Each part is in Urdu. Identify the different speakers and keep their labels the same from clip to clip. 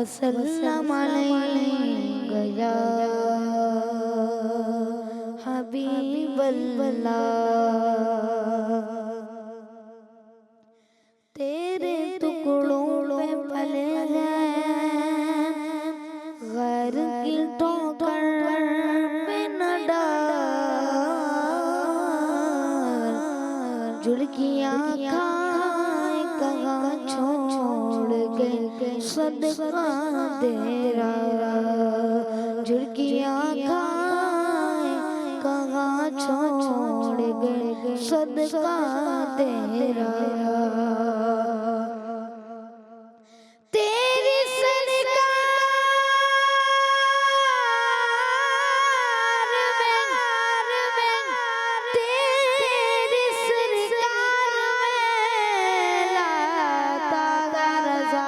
Speaker 1: وسلم علیک یا حبیب اللہ تیرے ٹکڑوں پہ پلے ہیں غیر کی ٹھوکر پہ نہ ڈال جھڑکیاں کھائے کہاں چھوڑ گئے صدقہ تیرا جھڑکیاں کھائے کہاں چھوڑ گئے صدقہ تیرا تیری سرکار میں تیری سرکار میں لاتا رضا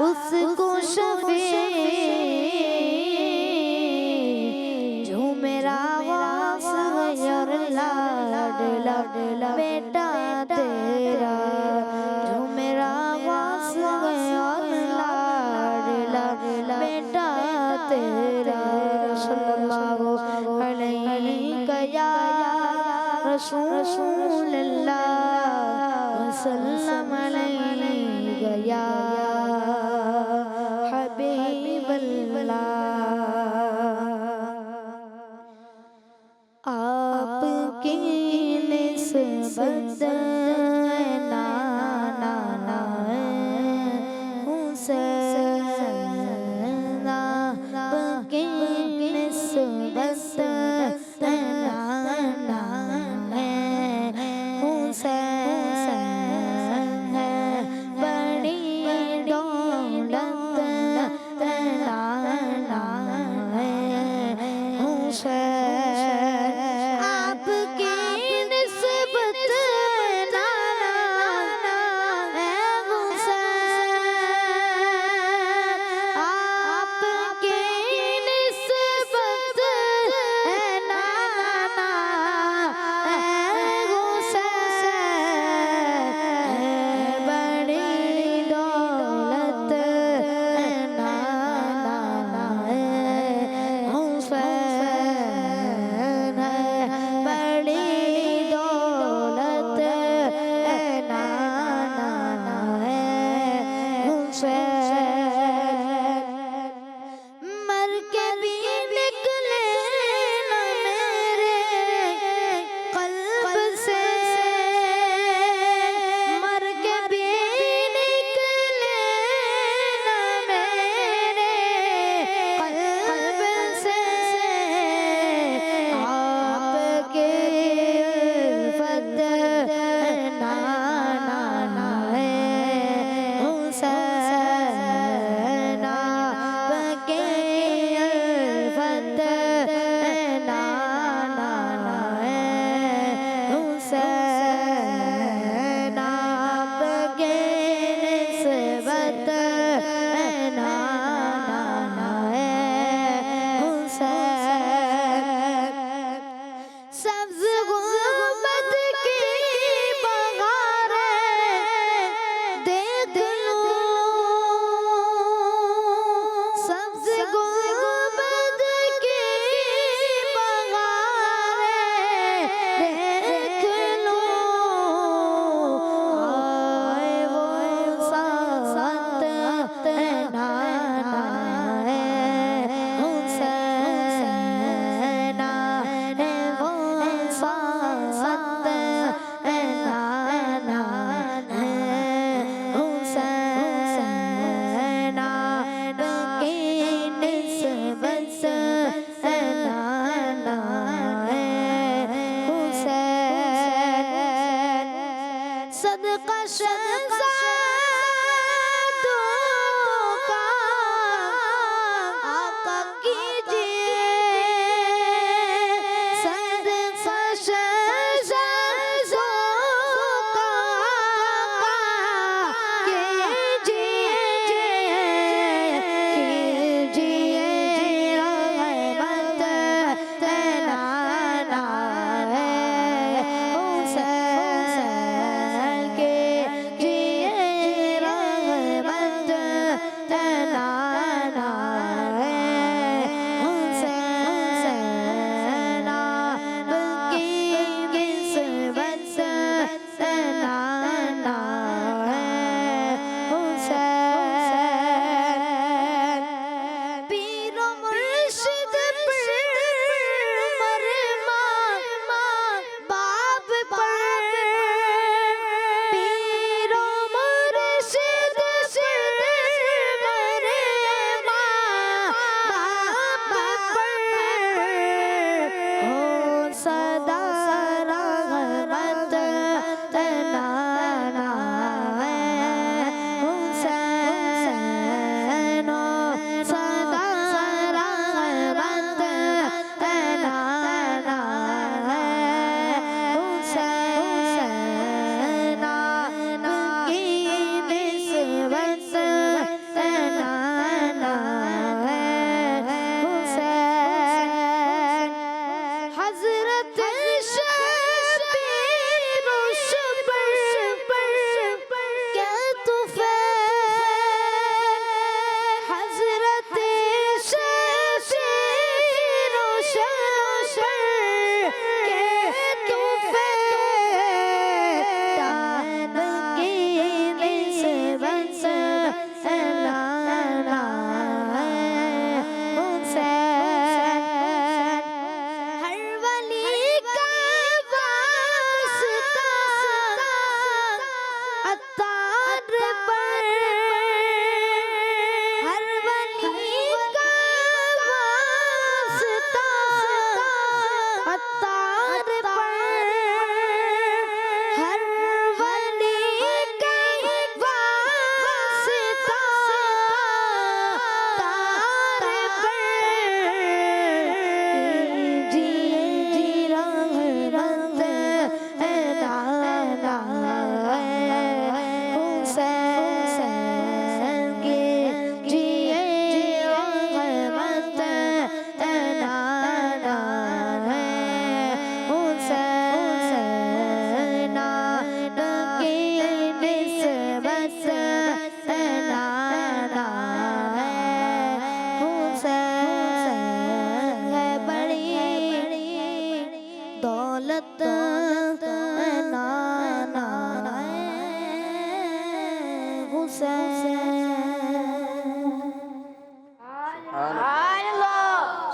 Speaker 1: اس کو شفیع جو میرا واسطہ لاڈلا بیٹا تیرا جو میرا واسطہ لاڈلا بیٹا تیرا صلی اللہ علیہ یا رسول اللہ وسلم علیہ یا حبیب اللہ آپ کی نسبت نانا حسین آپ کی نسبت نانا حسین بڑی دولت نانا حسین آپ کی نسبت نانا حسین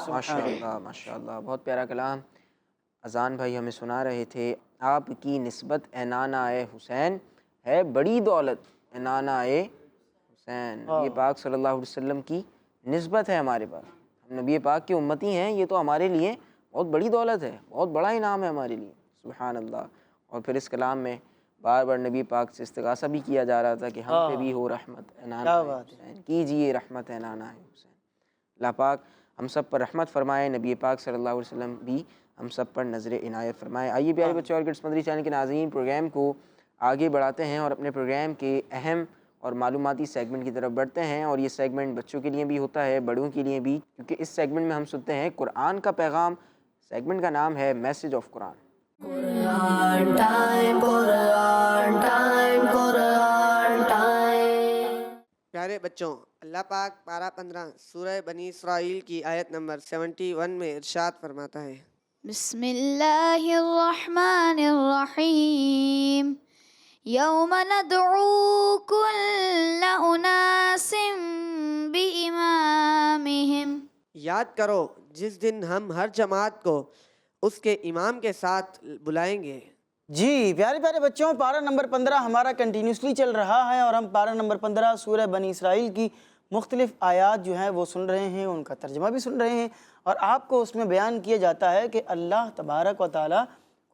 Speaker 2: ماشاءاللہ ماشاءاللہ، بہت پیارا کلام اذان بھائی ہمیں سنا رہے تھے۔ آپ کی نسبت اے نانا اے حسین ہے بڑی دولت، اے نانا اے حسین۔ نبی پاک صلی اللہ علیہ وسلم کی نسبت ہے ہمارے پاس، ہم نبی پاک کی امتی ہیں، یہ تو ہمارے لیے بہت بڑی دولت ہے، بہت بڑا انعام ہے ہمارے لیے، سبحان اللہ۔ اور پھر اس کلام میں بار بار نبی پاک سے استغاثہ بھی کیا جا رہا تھا کہ ہم پہ بھی ہو رحمت اے نانا اے حسین، کیجئے رحمت اے نانا اے حسین۔ اللہ پاک ہم سب پر رحمت فرمائے، نبی پاک صلی اللہ علیہ وسلم بھی ہم سب پر نظر عنایت فرمائے۔ آئیے پیارے بچوں اور کڈس مدری چینل کے ناظرین، پروگرام کو آگے بڑھاتے ہیں اور اپنے پروگرام کے اہم اور معلوماتی سیگمنٹ کی طرف بڑھتے ہیں، اور یہ سیگمنٹ بچوں کے لیے بھی ہوتا ہے، بڑوں کے لیے بھی، کیونکہ اس سیگمنٹ میں ہم سنتے ہیں قرآن کا پیغام۔ سیگمنٹ کا نام ہے میسج آف قرآن۔
Speaker 3: پیارے بچوں، اللہ پاک پارہ 15 سورہ بنی اسرائیل کی آیت نمبر 71 میں ارشاد فرماتا ہے،
Speaker 1: بسم اللہ الرحمن الرحیم یوم ندعو کل اناس بامامہم۔
Speaker 3: یاد کرو جس دن ہم ہر جماعت کو اس کے امام کے ساتھ بلائیں گے۔
Speaker 4: جی پیارے پیارے بچوں، پارہ نمبر 15 ہمارا کنٹینیوسلی چل رہا ہے، اور ہم پارہ نمبر 15 سورہ بنی اسرائیل کی مختلف آیات جو ہیں وہ سن رہے ہیں، ان کا ترجمہ بھی سن رہے ہیں، اور آپ کو اس میں بیان کیا جاتا ہے کہ اللہ تبارک و تعالی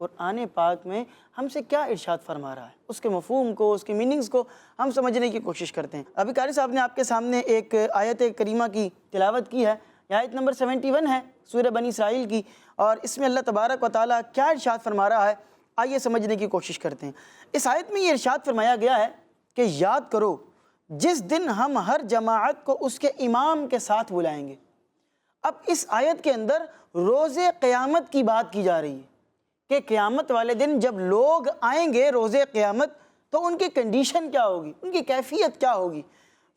Speaker 4: قرآن پاک میں ہم سے کیا ارشاد فرما رہا ہے، اس کے مفہوم کو، اس کے میننگز کو ہم سمجھنے کی کوشش کرتے ہیں۔ ابھی قاری صاحب نے آپ کے سامنے ایک آیت کریمہ کی تلاوت کی ہے، یہ آیت نمبر 71 ہے سورہ بنی اسرائیل کی، اور اس میں اللہ تبارک و تعالی کیا ارشاد فرما رہا ہے، آئیے سمجھنے کی کوشش کرتے ہیں۔ اس آیت میں یہ ارشاد فرمایا گیا ہے کہ یاد کرو جس دن ہم ہر جماعت کو اس کے امام کے ساتھ بلائیں گے۔ اب اس آیت کے اندر روز قیامت کی بات کی جا رہی ہے کہ قیامت والے دن جب لوگ آئیں گے روز قیامت تو ان کی کنڈیشن کیا ہوگی، ان کی کیفیت کیا ہوگی۔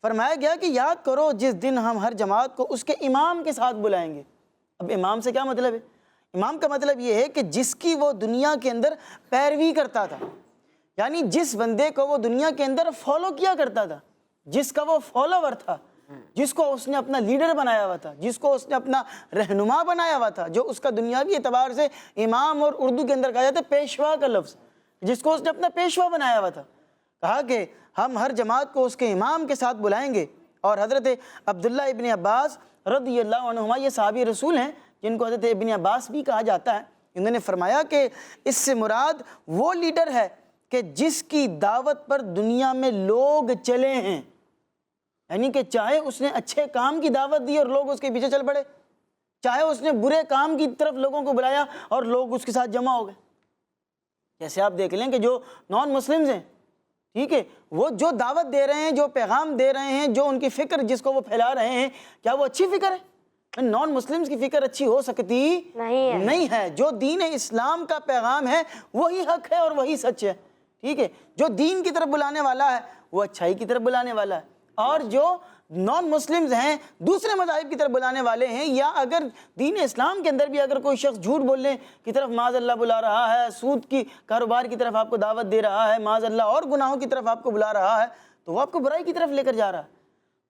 Speaker 4: فرمایا گیا کہ یاد کرو جس دن ہم ہر جماعت کو اس کے امام کے ساتھ بلائیں گے۔ اب امام سے کیا مطلب ہے؟ امام کا مطلب یہ ہے کہ جس کی وہ دنیا کے اندر پیروی کرتا تھا، یعنی جس بندے کو وہ دنیا کے اندر فالو کیا کرتا تھا، جس کا وہ فالوور تھا، جس کو اس نے اپنا لیڈر بنایا ہوا تھا، جس کو اس نے اپنا رہنما بنایا ہوا تھا، جو اس کا دنیاوی اعتبار سے امام، اور اردو کے اندر کہا جاتا ہے پیشوا کا لفظ، جس کو اس نے اپنا پیشوا بنایا ہوا تھا۔ کہا کہ ہم ہر جماعت کو اس کے امام کے ساتھ بلائیں گے۔ اور حضرت عبداللہ ابن عباس رضی اللہ عنہما یہ صحابی رسول ہیں جن کو حضرت ابن عباس بھی کہا جاتا ہے، انہوں نے فرمایا کہ اس سے مراد وہ لیڈر ہے کہ جس کی دعوت پر دنیا میں لوگ چلے ہیں، یعنی کہ چاہے اس نے اچھے کام کی دعوت دی اور لوگ اس کے پیچھے چل پڑے، چاہے اس نے برے کام کی طرف لوگوں کو بلایا اور لوگ اس کے ساتھ جمع ہو گئے۔ جیسے آپ دیکھ لیں کہ جو نان مسلمز ہیں، ٹھیک ہے، وہ جو دعوت دے رہے ہیں، جو پیغام دے رہے ہیں، جو ان کی فکر جس کو وہ پھیلا رہے ہیں، کیا وہ اچھی فکر ہے؟ نان مسلمز کی فکر اچھی ہو سکتی نہیں ہے۔ جو دین اسلام کا پیغام ہے وہی حق ہے اور وہی سچ ہے، ٹھیک ہے۔ جو دین کی طرف بلانے والا ہے وہ اچھائی کی طرف بلانے والا ہے، اور جو نان مسلمز ہیں، دوسرے مذاہب کی طرف بلانے والے ہیں، یا اگر دین اسلام کے اندر بھی اگر کوئی شخص جھوٹ بولنے کی طرف معاذ اللہ بلا رہا ہے، سود کی کاروبار کی طرف آپ کو دعوت دے رہا ہے، معاذ اللہ اور گناہوں کی طرف آپ کو بلا رہا ہے، تو وہ آپ کو برائی کی طرف لے کر جا رہا ہے۔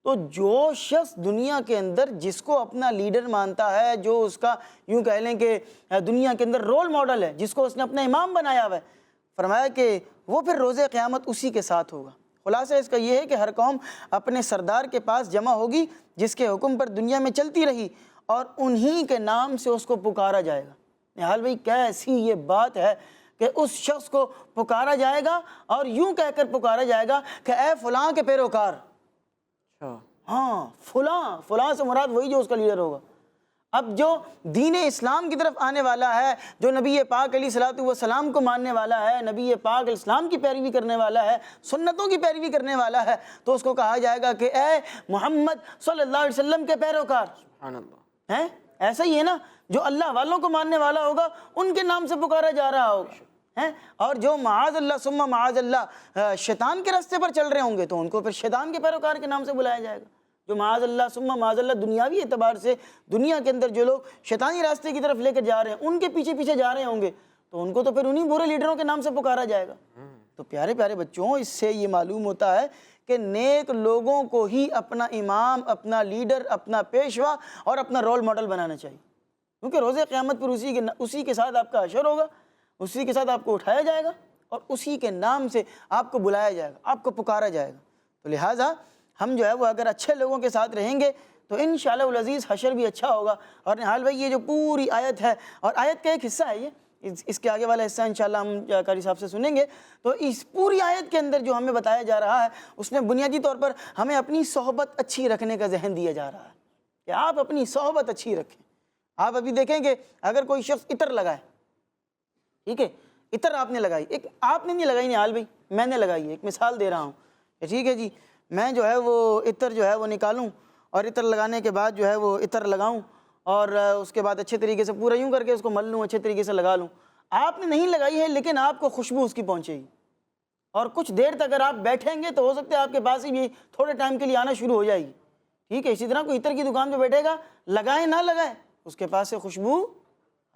Speaker 4: تو جو شخص دنیا کے اندر جس کو اپنا لیڈر مانتا ہے، جو اس کا یوں کہہ لیں کہ دنیا کے اندر رول ماڈل ہے، جس کو اس نے اپنا امام بنایا ہوا ہے، فرمایا کہ وہ پھر روز قیامت اسی کے ساتھ ہوگا۔ خلاصہ اس کا یہ ہے کہ ہر قوم اپنے سردار کے پاس جمع ہوگی جس کے حکم پر دنیا میں چلتی رہی، اور انہی کے نام سے اس کو پکارا جائے گا۔ نہال بھائی کیسی یہ بات ہے کہ اس شخص کو پکارا جائے گا اور یوں کہہ کر پکارا جائے گا کہ اے فلاں کے پیروکار۔ ہاں، فلاں سے مراد وہی جو اس کا لیڈر ہوگا۔ اب جو دین اسلام کی طرف آنے والا ہے، جو نبی پاک علیہ الصلوۃ والسلام کو ماننے والا ہے، نبی پاک علیہ السلام کی پیروی کرنے والا ہے، سنتوں کی پیروی کرنے والا ہے، تو اس کو کہا جائے گا کہ اے محمد صلی اللہ علیہ وسلم کے پیروکار۔
Speaker 2: سبحان اللہ۔
Speaker 4: ہیں ایسا ہی ہے نا، جو اللہ والوں کو ماننے والا ہوگا ان کے نام سے پکارا جا رہا ہوگا، ہیں، اور جو معاذ اللہ ثم معاذ اللہ شیطان کے راستے پر چل رہے ہوں گے تو ان کو پھر شیطان کے پیروکار کے نام سے بلایا جائے گا۔ جو معاذ اللہ ثم معاذ اللہ دنیاوی اعتبار سے دنیا کے اندر جو لوگ شیطانی راستے کی طرف لے کر جا رہے ہیں، ان کے پیچھے پیچھے جا رہے ہوں گے، تو ان کو تو پھر انہی برے لیڈروں کے نام سے پکارا جائے گا۔ تو پیارے پیارے بچوں، اس سے یہ معلوم ہوتا ہے کہ نیک لوگوں کو ہی اپنا امام، اپنا لیڈر، اپنا پیشوا اور اپنا رول ماڈل بنانا چاہیے، کیونکہ روز قیامت پر اسی کے ساتھ آپ کا حشر ہوگا، اسی کے ساتھ آپ کو اٹھایا جائے گا اور اسی کے نام سے آپ کو بلایا جائے گا، آپ کو پکارا جائے گا۔ تو لہٰذا ہم جو ہے وہ اگر اچھے لوگوں کے ساتھ رہیں گے تو انشاءاللہ العزیز حشر بھی اچھا ہوگا۔ اور نہال بھائی یہ جو پوری آیت ہے، اور آیت کا ایک حصہ ہے یہ، اس کے آگے والا حصہ انشاءاللہ ہم قاری صاحب سے سنیں گے، تو اس پوری آیت کے اندر جو ہمیں بتایا جا رہا ہے اس میں بنیادی طور پر ہمیں اپنی صحبت اچھی رکھنے کا ذہن دیا جا رہا ہے کہ آپ اپنی صحبت اچھی رکھیں۔ آپ ابھی دیکھیں کہ اگر کوئی شخص عطر لگائے، ٹھیک ہے، عطر آپ نے لگائی، ایک آپ نے نہیں لگائی نہال بھائی، میں نے لگائی ہے، ایک مثال دے رہا ہوں کہ ٹھیک ہے جی، میں جو ہے وہ عطر جو ہے وہ نکالوں اور عطر لگانے کے بعد جو ہے وہ عطر لگاؤں اور اس کے بعد اچھے طریقے سے پورا یوں کر کے اس کو مل لوں، اچھے طریقے سے لگا لوں۔ آپ نے نہیں لگائی ہے لیکن آپ کو خوشبو اس کی پہنچے گی، اور کچھ دیر تک اگر آپ بیٹھیں گے تو ہو سکتا ہے آپ کے پاس ہی بھی تھوڑے ٹائم کے لیے آنا شروع ہو جائے گی، ٹھیک ہے۔ اسی طرح کوئی عطر کی دکان پہ بیٹھے گا، لگائیں نہ لگائیں اس کے پاس سے خوشبو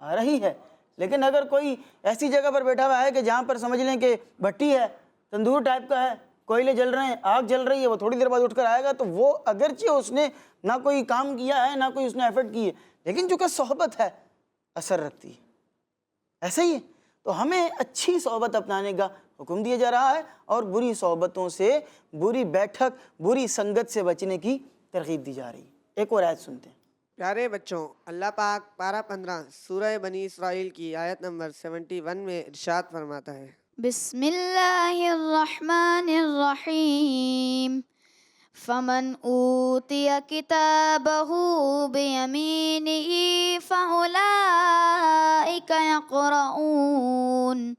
Speaker 4: آ رہی ہے۔ لیکن اگر کوئی ایسی جگہ پر بیٹھا ہوا ہے کہ جہاں پر سمجھ لیں کہ بھٹی ہے، تندور ٹائپ کا ہے، کوئلے جل رہے ہیں، آگ جل رہی ہے، وہ تھوڑی دیر بعد اٹھ کر آئے گا تو وہ اگرچہ اس نے نہ کوئی کام کیا ہے نہ کوئی اس نے ایفرٹ کی ہے، لیکن چونکہ صحبت ہے اثر رکھتی ہے۔ ایسے ہی ہے، تو ہمیں اچھی صحبت اپنانے کا حکم دیا جا رہا ہے اور بری صحبتوں سے، بری بیٹھک، بری سنگت سے بچنے کی ترغیب دی جا رہی ہے۔ ایک اور آیت سنتے ہیں۔
Speaker 3: پیارے بچوں، اللہ پاک پارہ 15 سورہ بنی اسرائیل کی آیت نمبر 71 میں ارشاد فرماتا ہے،
Speaker 1: بسم اللہ الرحمن الرحیم فمن اوتی کتابہ بیمینہ فأولئک یقرؤون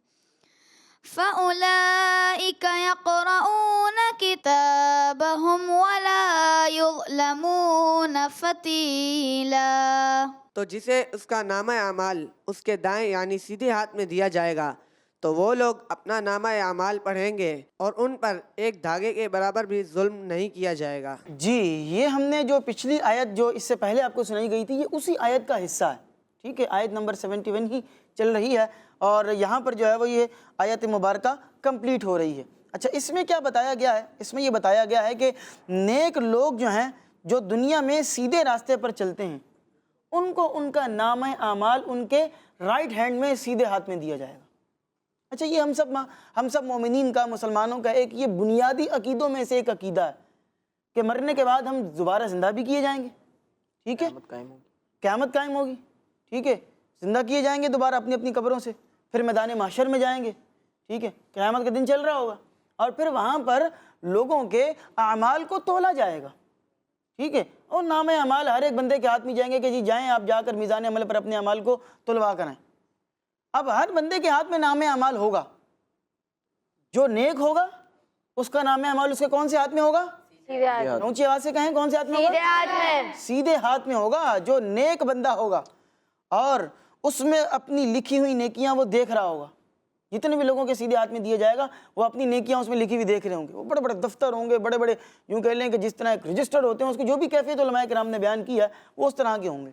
Speaker 1: کتابہم ولا یظلمون فتیلا۔
Speaker 3: تو جسے اس کا نامہ اعمال اس کے دائیں یعنی سیدھے ہاتھ میں دیا جائے گا تو وہ لوگ اپنا نامہ اعمال پڑھیں گے اور ان پر ایک دھاگے کے برابر بھی ظلم نہیں کیا جائے گا۔
Speaker 4: جی، یہ ہم نے جو پچھلی آیت جو اس سے پہلے آپ کو سنائی گئی تھی، یہ اسی آیت کا حصہ ہے، ٹھیک ہے۔ آیت نمبر 71 ہی چل رہی ہے اور یہاں پر جو ہے وہ یہ آیت مبارکہ کمپلیٹ ہو رہی ہے۔ اچھا، اس میں کیا بتایا گیا ہے؟ اس میں یہ بتایا گیا ہے کہ نیک لوگ جو ہیں، جو دنیا میں سیدھے راستے پر چلتے ہیں، ان کو ان کا نامہ اعمال ان کے رائٹ ہینڈ میں سیدھے ہاتھ میں دیا جائے گا۔ اچھا، یہ ہم سب مومنین کا، مسلمانوں کا ایک یہ بنیادی عقیدوں میں سے ایک عقیدہ ہے کہ مرنے کے بعد ہم دوبارہ زندہ بھی کیے جائیں گے، ٹھیک ہے، قیامت قائم ہوگی، ٹھیک ہے، زندہ کیے جائیں گے دوبارہ اپنی اپنی قبروں سے، پھر میدان محشر میں جائیں گے، ٹھیک ہے، قیامت کا دن چل رہا ہوگا اور پھر وہاں پر لوگوں کے اعمال کو تولا جائے گا، ٹھیک ہے، اور نامہ اعمال ہر ایک بندے کے ہاتھ میں جائیں گے کہ جی جائیں آپ جا کر میزان عمل پر اپنے اعمال کو تلوا کریں۔ اب ہر بندے کے ہاتھ میں نامہ اعمال ہوگا، جو نیک ہوگا اس کا نامہ اعمال اس کے کون سے ہاتھ میں ہوگا؟ اونچی آواز سے کہیں، کون سے ہاتھ میں ہوگا؟ سیدھے ہاتھ میں ہوگا۔ جو نیک بندہ ہوگا اور اس میں اپنی لکھی ہوئی نیکیاں وہ دیکھ رہا ہوگا، جتنے بھی لوگوں کے سیدھے ہاتھ میں دیے جائے گا وہ اپنی نیکیاں اس میں لکھی ہوئی دیکھ رہے ہوں گے۔ وہ بڑے بڑے دفتر ہوں گے، بڑے بڑے یوں کہہ لیں کہ جس طرح ایک رجسٹر ہوتے ہیں، اس کی جو بھی کیفیت علماء کرام نے بیان کی ہے وہ اس طرح کے ہوں گے،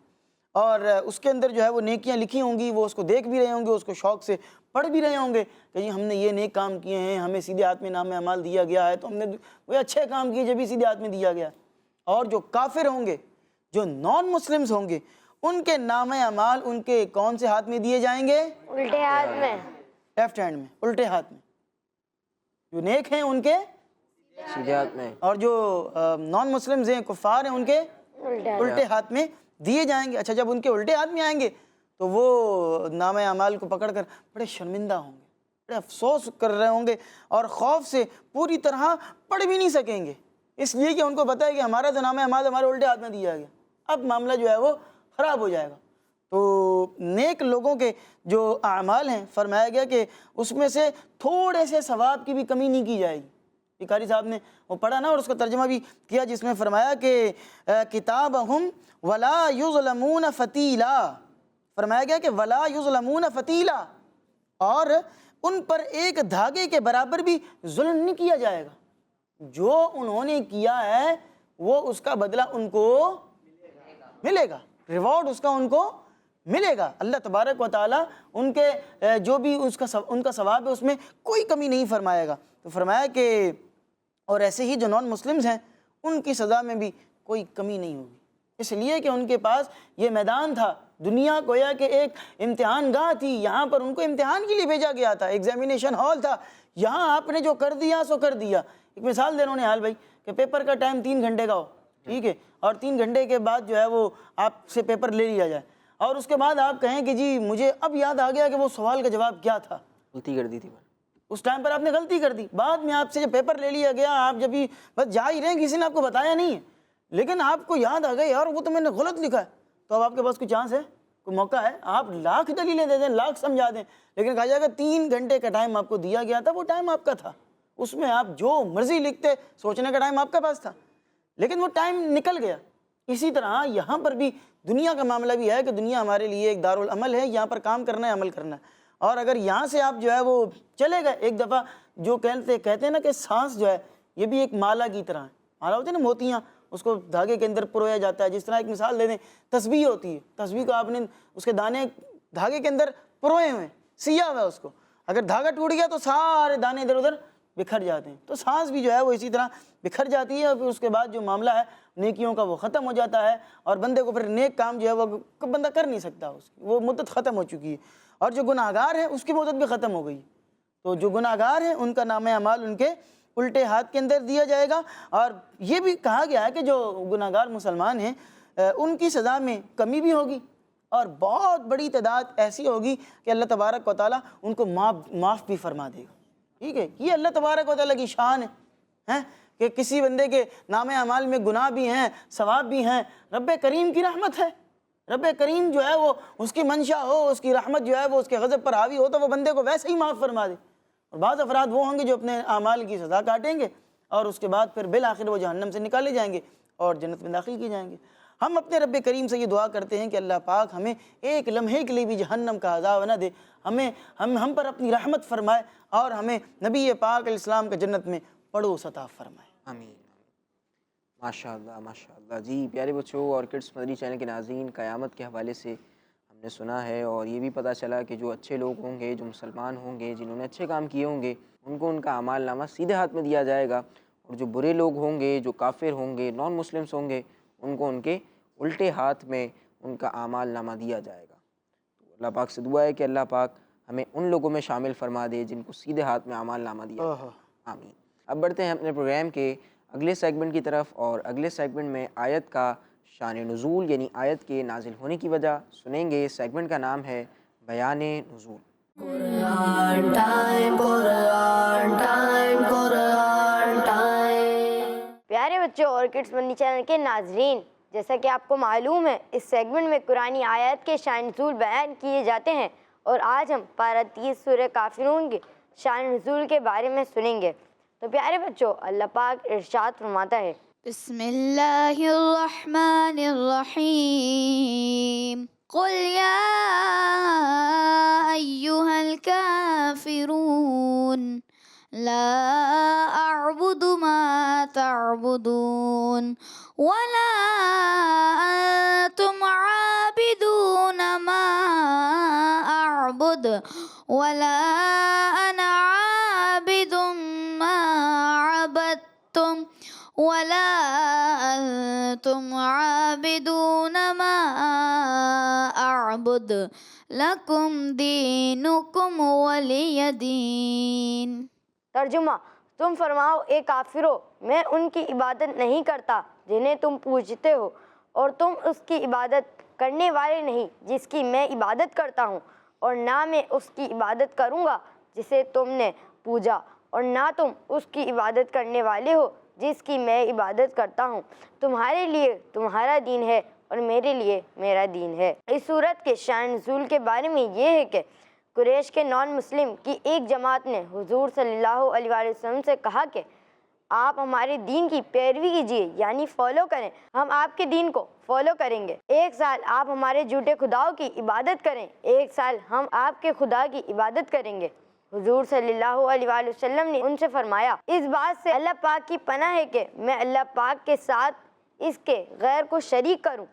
Speaker 4: اور اس کے اندر جو ہے وہ نیکیاں لکھی ہوں گی، وہ اس کو دیکھ بھی رہے ہوں گے، اس کو شوق سے پڑھ بھی رہے ہوں گے کہ جی ہم نے یہ نیک کام کیے ہیں، ہمیں سیدھے ہاتھ میں نامہ اعمال دیا گیا ہے، تو ہم نے وہ اچھے کام کیے جب بھی سیدھے ہاتھ میں دیا گیا۔ اور جو کافر ہوں گے، جو نان مسلمز ہوں گے، ان کے نامہ اعمال ان کے کون سے ہاتھ میں دیے جائیں گے؟
Speaker 5: الٹے ہاتھ میں،
Speaker 4: لیفٹ ہینڈ میں، الٹے ہاتھ میں۔ جو نیک ہیں ان کے
Speaker 2: سیدھے ہاتھ میں،
Speaker 4: اور جو نان مسلمز ہیں، کفار ہیں، ان کے الٹے ہاتھ میں دیے جائیں گے۔ اچھا، جب ان کے الٹے ہاتھ میں آئیں گے تو وہ نامہ اعمال کو پکڑ کر بڑے شرمندہ ہوں گے، بڑے افسوس کر رہے ہوں گے اور خوف سے پوری طرح پڑھ بھی نہیں سکیں گے، اس لیے کہ ان کو پتہ ہے کہ ہمارا تو نامہ اعمال ہمارے الٹے ہاتھ میں دیا گیا، اب معاملہ جو ہے وہ خراب ہو جائے گا۔ تو نیک لوگوں کے جو اعمال ہیں، فرمایا گیا کہ اس میں سے تھوڑے سے ثواب کی بھی کمی نہیں کی جائے گی۔ قاری صاحب نے وہ پڑھا نا اور اس کا ترجمہ بھی کیا، جس میں فرمایا کہ کتابہم ولا یظلمون فتیلا، فرمایا گیا کہ ولا یظلمون فتیلا، اور ان پر ایک دھاگے کے برابر بھی ظلم نہیں کیا جائے گا۔ جو انہوں نے کیا ہے وہ اس کا بدلہ ان کو ملے گا، ریوارڈ اس کا ان کو ملے گا۔ اللہ تبارک و تعالیٰ ان کے جو بھی ان کا ثواب ہے اس میں کوئی کمی نہیں فرمائے گا۔ تو فرمایا کہ اور ایسے ہی جو نان مسلمز ہیں ان کی سزا میں بھی کوئی کمی نہیں ہوگی، اس لیے کہ ان کے پاس یہ میدان تھا، دنیا گویا کہ ایک امتحان گاہ تھی، یہاں پر ان کو امتحان کے لیے بھیجا گیا تھا، ایگزامینیشن ہال تھا، یہاں آپ نے جو کر دیا سو کر دیا۔ ایک مثال دے رہا ہوں نہال بھائی کہ پیپر کا ٹائم 3 گھنٹے کا ہو، ٹھیک ہے، اور 3 گھنٹے کے بعد جو ہے وہ آپ سے پیپر لے لیا جائے، اور اس کے بعد آپ کہیں کہ جی مجھے اب یاد آ گیا کہ وہ سوال کا جواب کیا تھا،
Speaker 2: غلطی کر دی تھی میں،
Speaker 4: اس ٹائم پر آپ نے غلطی کر دی، بعد میں آپ سے جب پیپر لے لیا گیا، آپ جب بھی بس جا ہی رہے ہیں، کسی نے آپ کو بتایا نہیں ہے، لیکن آپ کو یاد آ گئی یار وہ تو میں نے غلط لکھا ہے، تو اب آپ کے پاس کوئی چانس ہے، کوئی موقع ہے؟ آپ لاکھ دلیلیں دے دیں، لاکھ سمجھا دیں، لیکن کہا جائے گا 3 گھنٹے کا ٹائم آپ کو دیا گیا تھا، وہ ٹائم آپ کا تھا، اس میں آپ جو مرضی لکھتے، سوچنے کا ٹائم آپ کے پاس تھا، لیکن وہ ٹائم نکل گیا۔ اسی طرح یہاں پر بھی دنیا کا معاملہ بھی ہے کہ دنیا ہمارے لیے ایک دارالعمل ہے، یہاں پر کام کرنا ہے، عمل کرنا ہے، اور اگر یہاں سے آپ جو ہے وہ چلے گئے، ایک دفعہ جو کہتے ہیں نا کہ سانس جو ہے یہ بھی ایک مالا کی طرح ہے، مالا ہوتی ہے نا موتیاں، اس کو دھاگے کے اندر پرویا جاتا ہے، جس طرح ایک مثال دے دیں تسبیح ہوتی ہے، تسبیح کو آپ نے اس کے دانے دھاگے کے اندر پروئے ہوئے ہیں، سیا ہوا ہے اس کو، اگر دھاگا ٹوٹ گیا تو سارے دانے ادھر ادھر بکھر جاتے ہیں، تو سانس بھی جو ہے وہ اسی طرح بکھر جاتی ہے، اور پھر اس کے بعد جو معاملہ ہے نیکیوں کا وہ ختم ہو جاتا ہے، اور بندے کو پھر نیک کام جو ہے وہ بندہ کر نہیں سکتا، اس کی وہ مدت ختم ہو چکی ہے، اور جو گناہگار ہے اس کی مدت بھی ختم ہو گئی، تو جو گناہگار ہیں ان کا نام اعمال ان کے الٹے ہاتھ کے اندر دیا جائے گا، اور یہ بھی کہا گیا ہے کہ جو گناہگار مسلمان ہیں ان کی سزا میں کمی بھی ہوگی، اور بہت بڑی تعداد ایسی ہوگی کہ اللہ تبارک و تعالیٰ ان کو معاف بھی فرما دے گا، ٹھیک ہے، یہ اللہ تبارک و تعالیٰ کی شان ہے کہ کسی بندے کے نام اعمال میں گناہ بھی ہیں، ثواب بھی ہیں، رب کریم کی رحمت ہے، رب کریم جو ہے وہ اس کی منشا ہو، اس کی رحمت جو ہے وہ اس کے غضب پر حاوی ہو تو وہ بندے کو ویسے ہی معاف فرما دے، اور بعض افراد وہ ہوں گے جو اپنے اعمال کی سزا کاٹیں گے اور اس کے بعد پھر بالآخر وہ جہنم سے نکالے جائیں گے اور جنت میں داخل کیے جائیں گے۔ ہم اپنے رب کریم سے یہ دعا کرتے ہیں کہ اللہ پاک ہمیں ایک لمحے کے لیے بھی جہنم کا عذاب نہ دے، ہم پر اپنی رحمت فرمائے اور ہمیں نبی پاک علیہ السلام کے جنت میں پڑوس عطا فرمائے۔
Speaker 2: آمین۔ ماشاء اللہ ماشاء اللہ۔ جی پیارے بچوں اور کڈس مدنی چینل کے ناظرین، قیامت کے حوالے سے ہم نے سنا ہے اور یہ بھی پتہ چلا کہ جو اچھے لوگ ہوں گے، جو مسلمان ہوں گے، جنہوں نے اچھے کام کیے ہوں گے، ان کو ان کا اعمال نامہ سیدھے ہاتھ میں دیا جائے گا، اور جو برے لوگ ہوں گے، جو کافر ہوں گے، نان مسلمس ہوں گے، ان کو ان کے الٹے ہاتھ میں ان کا اعمال نامہ دیا جائے گا۔ تو اللہ پاک سے دعا ہے کہ اللہ پاک ہمیں ان لوگوں میں شامل فرما دے جن کو سیدھے ہاتھ میں اعمال نامہ دیا جائے۔ آمین۔ اب بڑھتے ہیں اپنے پروگرام کے اگلے سیگمنٹ کی طرف، اور اگلے سیگمنٹ میں آیت کا شان نزول یعنی آیت کے نازل ہونے کی وجہ سنیں گے۔ سیگمنٹ کا نام ہے بیان نزول۔
Speaker 6: پیارے بچوں اور کڈس مدنی چینل کے ناظرین، جیسا کہ آپ کو معلوم ہے اس سیگمنٹ میں قرآنی آیات کے شان نزول بیان کیے جاتے ہیں، اور آج ہم پارہ 30 سورہ کافرون کے شان نزول کے بارے میں سنیں گے۔ تو پیارے بچوں اللہ پاک ارشاد فرماتا ہے،
Speaker 1: بسم اللہ الرحمن الرحیم، قل یا ایہا الکافرون لا اعبد ما تعبدون ولا انتم عابدون ما اعبد ولا انا عابد ما عبدتم ولا انتم عابدون ما اعبد لکم دینکم ولی دین۔
Speaker 6: ترجمہ، تم فرماؤ اے کافرو، میں ان کی عبادت نہیں کرتا جنہیں تم پوجتے ہو، اور تم اس کی عبادت کرنے والے نہیں جس کی میں عبادت کرتا ہوں، اور نہ میں اس کی عبادت کروں گا جسے تم نے پوجا، اور نہ تم اس کی عبادت کرنے والے ہو جس کی میں عبادت کرتا ہوں۔ تمہارے لیے تمہارا دین ہے اور میرے لیے میرا دین ہے۔ اس صورت کے شان نزول کے بارے میں یہ ہے کہ قریش کے نان مسلم کی ایک جماعت نے حضور صلی اللہ علیہ وآلہ وسلم سے کہا کہ آپ ہمارے دین کی پیروی کیجیے، یعنی فالو کریں، ہم آپ کے دین کو فالو کریں گے۔ 1 سال آپ ہمارے جھوٹے خداؤں کی عبادت کریں، 1 سال ہم آپ کے خدا کی عبادت کریں گے۔ حضور صلی اللہ علیہ وآلہ وسلم نے ان سے فرمایا، اس بات سے اللہ پاک کی پناہ ہے کہ میں اللہ پاک کے ساتھ اس کے غیر کو شریک کروں،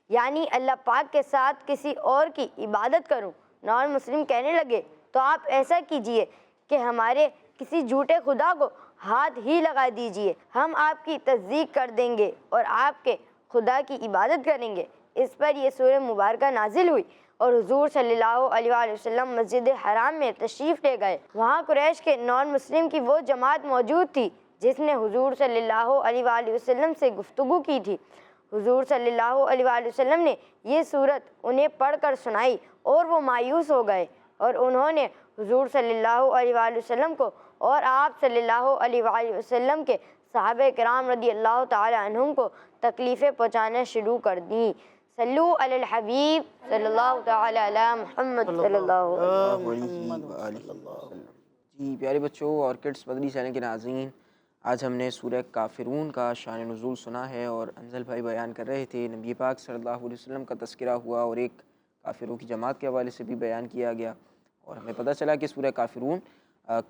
Speaker 6: یعنی اللہ پاک کے ساتھ کسی اور کی عبادت کروں۔ نان مسلم کہنے لگے، تو آپ ایسا کیجئے کہ ہمارے کسی جھوٹے خدا کو ہاتھ ہی لگا دیجئے، ہم آپ کی تصدیق کر دیں گے اور آپ کے خدا کی عبادت کریں گے۔ اس پر یہ سورہ مبارکہ نازل ہوئی اور حضور صلی اللہ علیہ وآلہ وسلم مسجد حرام میں تشریف لے گئے۔ وہاں قریش کے نان مسلم کی وہ جماعت موجود تھی جس نے حضور صلی اللہ علیہ وآلہ وسلم سے گفتگو کی تھی۔ حضور صلی اللہ علیہ وآلہ وسلم نے یہ صورت انہیں پڑھ کر سنائی اور وہ مایوس ہو گئے، اور انہوں نے حضور صلی اللہ علیہ وآلہ وسلم کو اور آپ صلی اللہ علیہ وآلہ وسلم کے صحابہ کرام رضی اللہ تعالی عنہم کو تکلیفیں پہنچانا شروع کر دیں۔ صلو علی الحبیب صلی اللہ تعالی علی محمد صلی اللہ علیہ وسلم۔
Speaker 2: جی پیارے بچوں اور کڈس مدنی چینل کے ناظرین، آج ہم نے سورہ کافرون کا شان نزول سنا ہے، اور انزل بھائی بیان کر رہے تھے، نبی پاک صلی اللہ علیہ وسلم کا تذکرہ ہوا اور ایک کافروں کی جماعت کے حوالے سے بھی بیان کیا گیا، اور ہمیں پتہ چلا کہ سورہ کافرون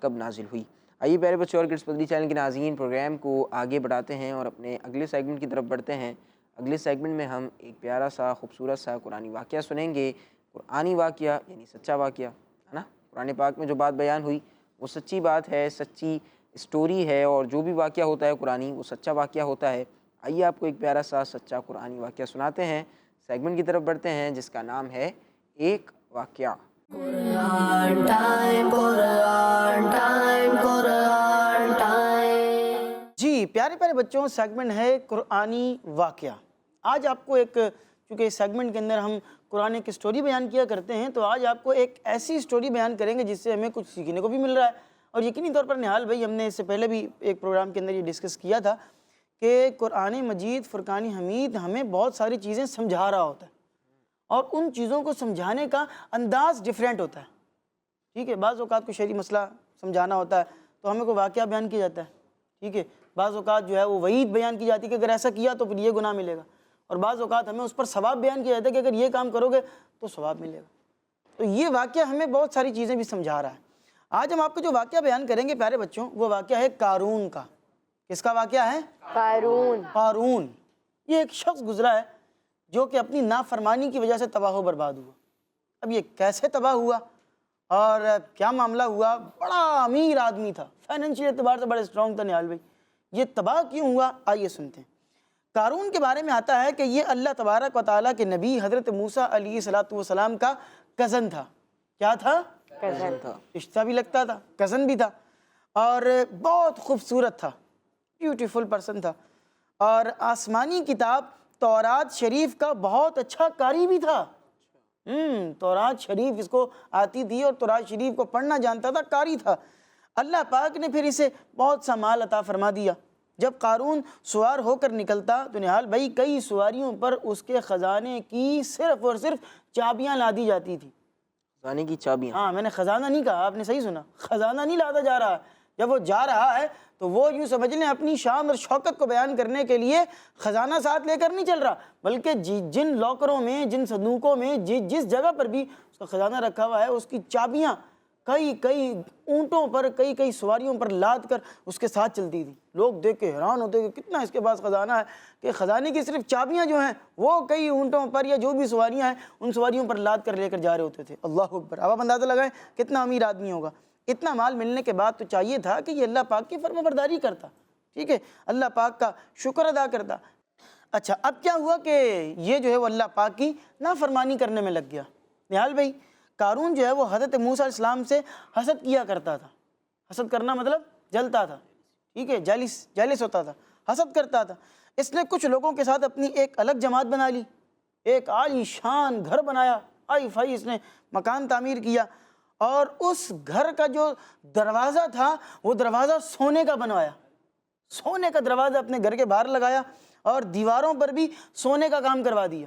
Speaker 2: کب نازل ہوئی۔ آئیے پیارے بچوں اور کڈس مدنی چینل کے ناظرین، پروگرام کو آگے بڑھاتے ہیں اور اپنے اگلے سیگمنٹ کی طرف بڑھتے ہیں۔ اگلے سیگمنٹ میں ہم ایک پیارا سا خوبصورت سا قرآنی واقعہ سنیں گے۔ قرآنی واقعہ یعنی سچا واقعہ ہے نا، قرآن پاک میں جو بات بیان ہوئی وہ سچی بات ہے، سچی اسٹوری ہے، اور جو بھی واقعہ ہوتا ہے قرآنی وہ سچا واقعہ ہوتا ہے۔ آئیے آپ کو ایک پیارا سا سچا قرآنی واقعہ سناتے ہیں۔ سیگمنٹ کی طرف بڑھتے ہیں جس کا نام ہے ایک واقعہ۔
Speaker 4: جی پیارے پیارے بچوں، سیگمنٹ ہے قرآنی واقعہ۔ آج آپ کو ایک، چونکہ اس سیگمنٹ کے اندر ہم قرآن کی سٹوری بیان کیا کرتے ہیں، تو آج آپ کو ایک ایسی سٹوری بیان کریں گے جس سے ہمیں کچھ سیکھنے کو بھی مل رہا ہے، اور یقینی طور پر نہال بھائی، ہم نے اس سے پہلے بھی ایک پروگرام کے اندر یہ ڈسکس کیا تھا کہ قرآن مجید فرقان حمید ہمیں بہت ساری چیزیں سمجھا رہا ہوتا ہے، اور ان چیزوں کو سمجھانے کا انداز ڈیفرینٹ ہوتا ہے۔ ٹھیک ہے، بعض اوقات کو شرعی مسئلہ سمجھانا ہوتا ہے تو ہمیں کوئی واقعہ بیان کیا جاتا ہے، ٹھیک ہے، بعض اوقات جو ہے وہ وعید بیان کی جاتی ہے کہ اگر ایسا کیا تو پھر یہ گناہ ملے گا، اور بعض اوقات ہمیں اس پر ثواب بیان کیا جاتا ہے کہ اگر یہ کام کرو گے تو ثواب ملے گا۔ تو یہ واقعہ ہمیں بہت ساری چیزیں بھی سمجھا رہا ہے۔ آج ہم آپ کو جو واقعہ بیان کریں گے پیارے بچوں، وہ واقعہ ہے قارون کا۔ کس کا واقعہ ہے؟
Speaker 6: قارون۔
Speaker 4: قارون یہ ایک شخص گزرا ہے جو کہ اپنی نافرمانی کی وجہ سے تباہ و برباد ہوا۔ اب یہ کیسے تباہ ہوا اور کیا معاملہ ہوا؟ بڑا امیر آدمی تھا، فائنینشیل اعتبار سے بڑا اسٹرانگ تھا نہال بھائی۔ یہ تباہ کیوں ہوا؟ آئیے سنتے ہیں۔ قارون کے بارے میں آتا ہے کہ یہ اللہ تبارک و تعالیٰ کے نبی حضرت موسیٰ علیہ السلام کا کزن تھا۔ کیا تھا؟
Speaker 6: کزن
Speaker 2: تھا۔
Speaker 4: رشتہ بھی لگتا تھا، کزن بھی تھا، اور بہت خوبصورت تھا، بیوٹیفل پرسن تھا، اور آسمانی کتاب تورات شریف کا بہت اچھا قاری بھی تھا۔ تورات شریف اس کو آتی تھی اور تورات شریف کو پڑھنا جانتا تھا، قاری تھا۔ اللہ پاک نے پھر اسے بہت سا مال عطا فرما دیا۔ جب قارون سوار ہو کر نکلتا تو نہال بھائی کئی سواریوں پر اس کے خزانے کی صرف اور صرف چابیاں لادی جاتی تھی۔
Speaker 2: خزانے کی چابیاں؟
Speaker 4: ہاں، میں نے خزانہ نہیں کہا، آپ نے صحیح سنا، خزانہ نہیں لادا جا رہا۔ جب وہ جا رہا ہے تو وہ یوں سمجھ لیں اپنی شان اور شوکت کو بیان کرنے کے لیے خزانہ ساتھ لے کر نہیں چل رہا، بلکہ جن لاکروں میں، جن صندوقوں میں، جس جگہ پر بھی اس کا خزانہ رکھا ہوا ہے، اس کی چابیاں کئی اونٹوں پر، کئی سواریوں پر لاد کر اس کے ساتھ چلتی تھی۔ لوگ دیکھ کے حیران ہوتے کہ کتنا اس کے پاس خزانہ ہے، کہ خزانے کی صرف چابیاں جو ہیں وہ کئی اونٹوں پر یا جو بھی سواریاں ہیں ان سواریوں پر لاد کر لے کر جا رہے ہوتے تھے۔ اللہ اکبر! اب آپ اندازہ لگائیں کتنا امیر آدمی ہوگا۔ اتنا مال ملنے کے بعد تو چاہیے تھا کہ یہ اللہ پاک کی فرما برداری کرتا، ٹھیک ہے، اللہ پاک کا شکر ادا کرتا۔ اچھا، اب کیا ہوا کہ یہ جو ہے وہ اللہ پاک کی نافرمانی کرنے میں لگ گیا۔ نہال بھائی، قارون جو ہے وہ حضرت موسیٰ علیہ السلام سے حسد کیا کرتا تھا۔ حسد کرنا مطلب جلتا تھا، ٹھیک ہے، جیلس ہوتا تھا، حسد کرتا تھا۔ اس نے کچھ لوگوں کے ساتھ اپنی ایک الگ جماعت بنا لی، ایک عالی شان گھر بنایا، آئی فائی اس نے مکان تعمیر کیا، اور اس گھر کا جو دروازہ تھا وہ دروازہ سونے کا بنوایا، سونے کا دروازہ اپنے گھر کے باہر لگایا، اور دیواروں پر بھی سونے کا کام کروا دیا۔